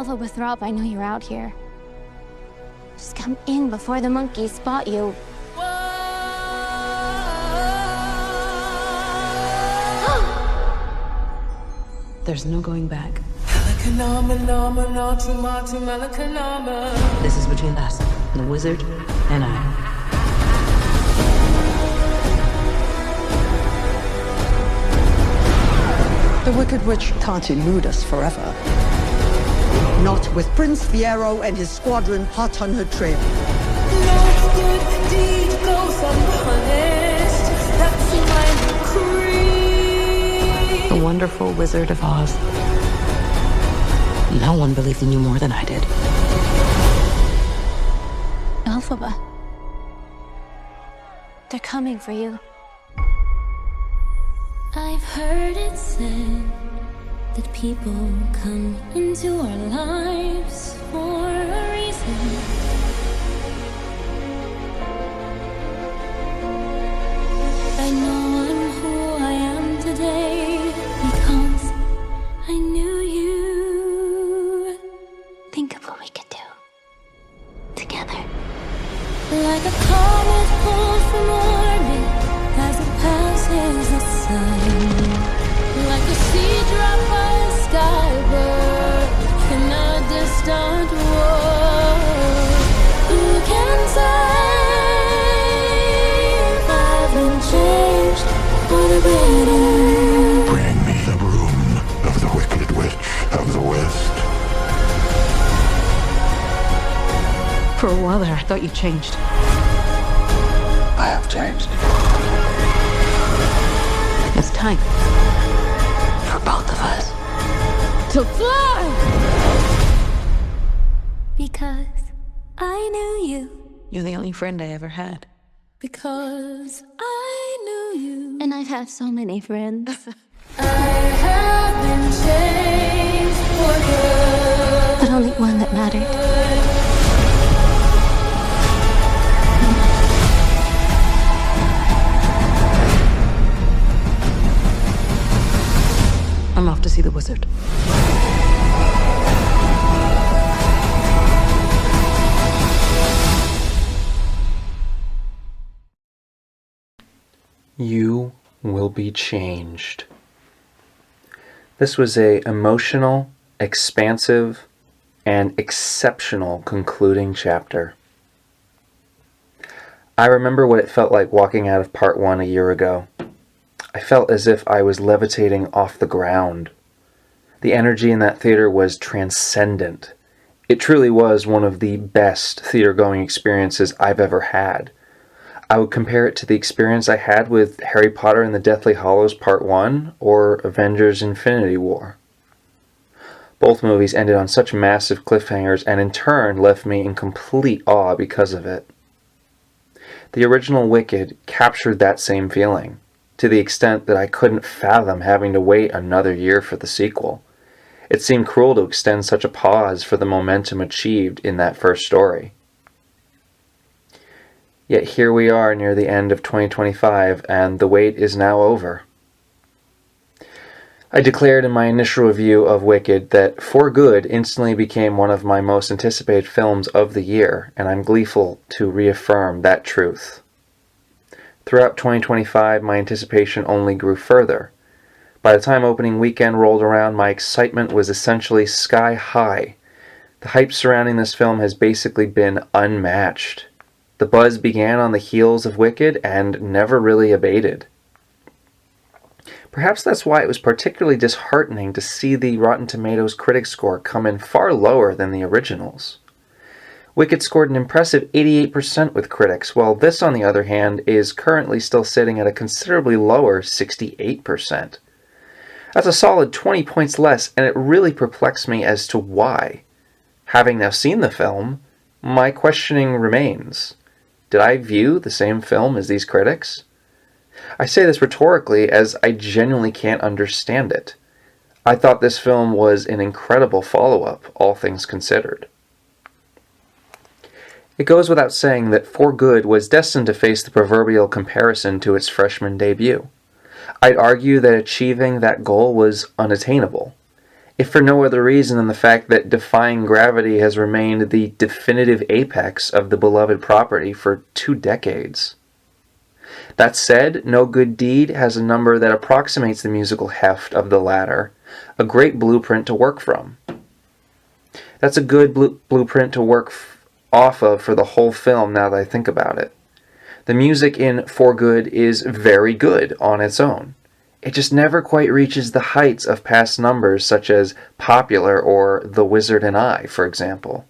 Alpha Withrop, I know you're out here. Just come in before the monkeys spot you. There's no going back. This is between us, the wizard and I. The Wicked Witch can't elude us forever. Not with Prince Fiero and his squadron hot on her trail. No good deed goes unpunished. That's my creed. The wonderful Wizard of Oz. No one believed in you more than I did. Elphaba. They're coming for you. I've heard it said that people come into our lives for a reason. I know I'm who I am today because I knew you. Think of what we could do together. Like a comet pulled from orbit as it passes the sun. Like a seed dropped by a skybird in a distant world. Who can say if I've been changed for the better? Bring me the broom of the Wicked Witch of the West. For a while there, I thought you changed. I have changed. It's time. For both of us. To fly! Because I knew you. You're the only friend I ever had. Because I knew you. And I've had so many friends. I have been changed for good. But only one that mattered. I'm off to see the wizard. You will be changed. This was an emotional, expansive, and exceptional concluding chapter. I remember what it felt like walking out of part 1 a year ago. I felt as if I was levitating off the ground. The energy in that theater was transcendent. It truly was one of the best theater-going experiences I've ever had. I would compare it to the experience I had with Harry Potter and the Deathly Hallows Part 1 or Avengers Infinity War. Both movies ended on such massive cliffhangers and in turn left me in complete awe because of it. The original Wicked captured that same feeling, to the extent that I couldn't fathom having to wait another year for the sequel. It seemed cruel to extend such a pause for the momentum achieved in that first story. Yet here we are near the end of 2025, and the wait is now over. I declared in my initial review of Wicked that For Good instantly became one of my most anticipated films of the year, and I'm gleeful to reaffirm that truth. Throughout 2025, my anticipation only grew further. By the time opening weekend rolled around, my excitement was essentially sky high. The hype surrounding this film has basically been unmatched. The buzz began on the heels of Wicked and never really abated. Perhaps that's why it was particularly disheartening to see the Rotten Tomatoes critic score come in far lower than the originals. Wicked scored an impressive 88% with critics, while this, on the other hand, is currently still sitting at a considerably lower 68%. That's a solid 20 points less, and it really perplexed me as to why. Having now seen the film, my questioning remains. Did I view the same film as these critics? I say this rhetorically, as I genuinely can't understand it. I thought this film was an incredible follow-up, all things considered. It goes without saying that For Good was destined to face the proverbial comparison to its freshman debut. I'd argue that achieving that goal was unattainable. if for no other reason than the fact that defying gravity has remained the definitive apex of the beloved property for 2 decades. That said, No Good Deed has a number that approximates the musical heft of the latter, a great blueprint to work from. That's a good blueprint to work off of for the whole film now that I think about it. The music in For Good is very good on its own. It just never quite reaches the heights of past numbers such as Popular or The Wizard and I, for example.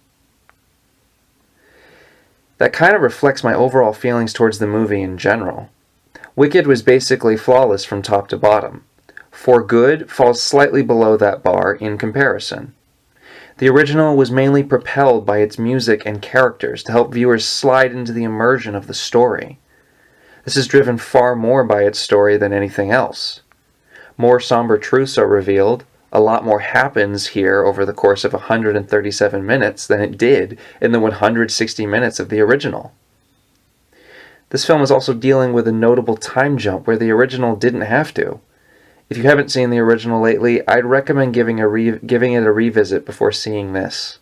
That kind of reflects my overall feelings towards the movie in general. Wicked was basically flawless from top to bottom. For Good falls slightly below that bar in comparison. The original was mainly propelled by its music and characters to help viewers slide into the immersion of the story. This is driven far more by its story than anything else. More somber truths are revealed, a lot more happens here over the course of 137 minutes than it did in the 160 minutes of the original. This film is also dealing with a notable time jump where the original didn't have to. If you haven't seen the original lately, I'd recommend giving it a revisit before seeing this.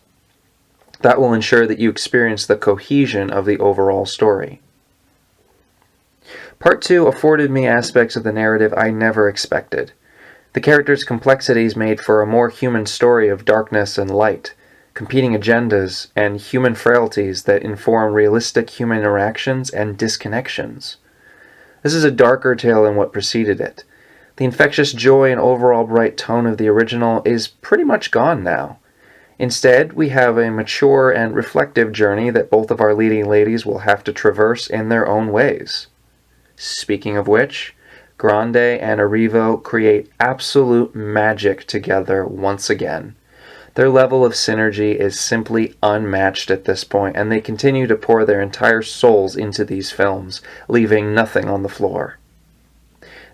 That will ensure that you experience the cohesion of the overall story. Part 2 afforded me aspects of the narrative I never expected. The characters' complexities made for a more human story of darkness and light, competing agendas, and human frailties that inform realistic human interactions and disconnections. This is a darker tale than what preceded it. The infectious joy and overall bright tone of the original is pretty much gone now. Instead, we have a mature and reflective journey that both of our leading ladies will have to traverse in their own ways. Speaking of which, Grande and Arrivo create absolute magic together once again. Their level of synergy is simply unmatched at this point, and they continue to pour their entire souls into these films, leaving nothing on the floor.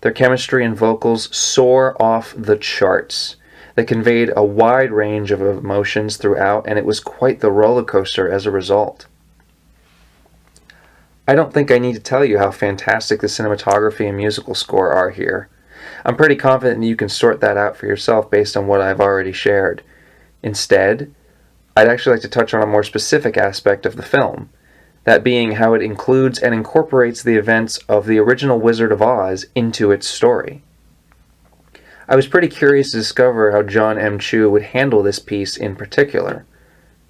Their chemistry and vocals soar off the charts. They conveyed a wide range of emotions throughout, and it was quite the roller coaster as a result. I don't think I need to tell you how fantastic the cinematography and musical score are here. I'm pretty confident that you can sort that out for yourself based on what I've already shared. Instead, I'd actually like to touch on a more specific aspect of the film, that being how it includes and incorporates the events of the original Wizard of Oz into its story. I was pretty curious to discover how John M. Chu would handle this piece in particular.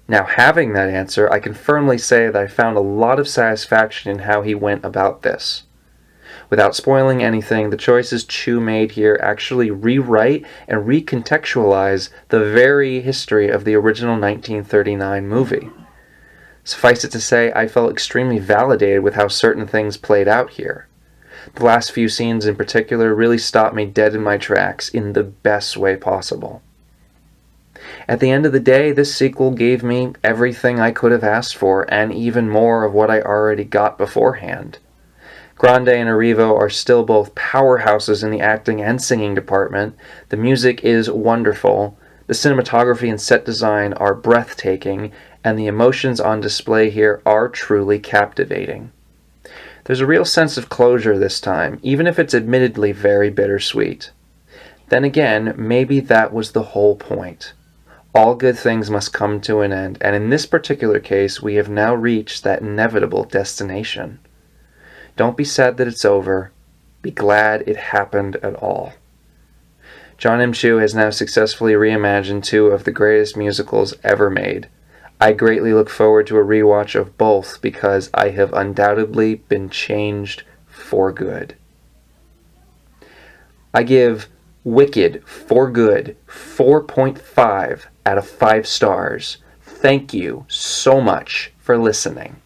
Now, having that answer, I can firmly say that I found a lot of satisfaction in how he went about this. Without spoiling anything, the choices Chu made here actually rewrite and recontextualize the very history of the original 1939 movie. Suffice it to say, I felt extremely validated with how certain things played out here. The last few scenes in particular really stopped me dead in my tracks in the best way possible. At the end of the day, this sequel gave me everything I could have asked for, and even more of what I already got beforehand. Grande and Arrivo are still both powerhouses in the acting and singing department. The music is wonderful, the cinematography and set design are breathtaking, and the emotions on display here are truly captivating. There's a real sense of closure this time, even if it's admittedly very bittersweet. Then again, maybe that was the whole point. All good things must come to an end, and in this particular case, we have now reached that inevitable destination. Don't be sad that it's over. Be glad it happened at all. John M. Chu has now successfully reimagined 2 of the greatest musicals ever made. I greatly look forward to a rewatch of both because I have undoubtedly been changed for good. I give Wicked, For Good, 4.5 out of 5 stars. Thank you so much for listening.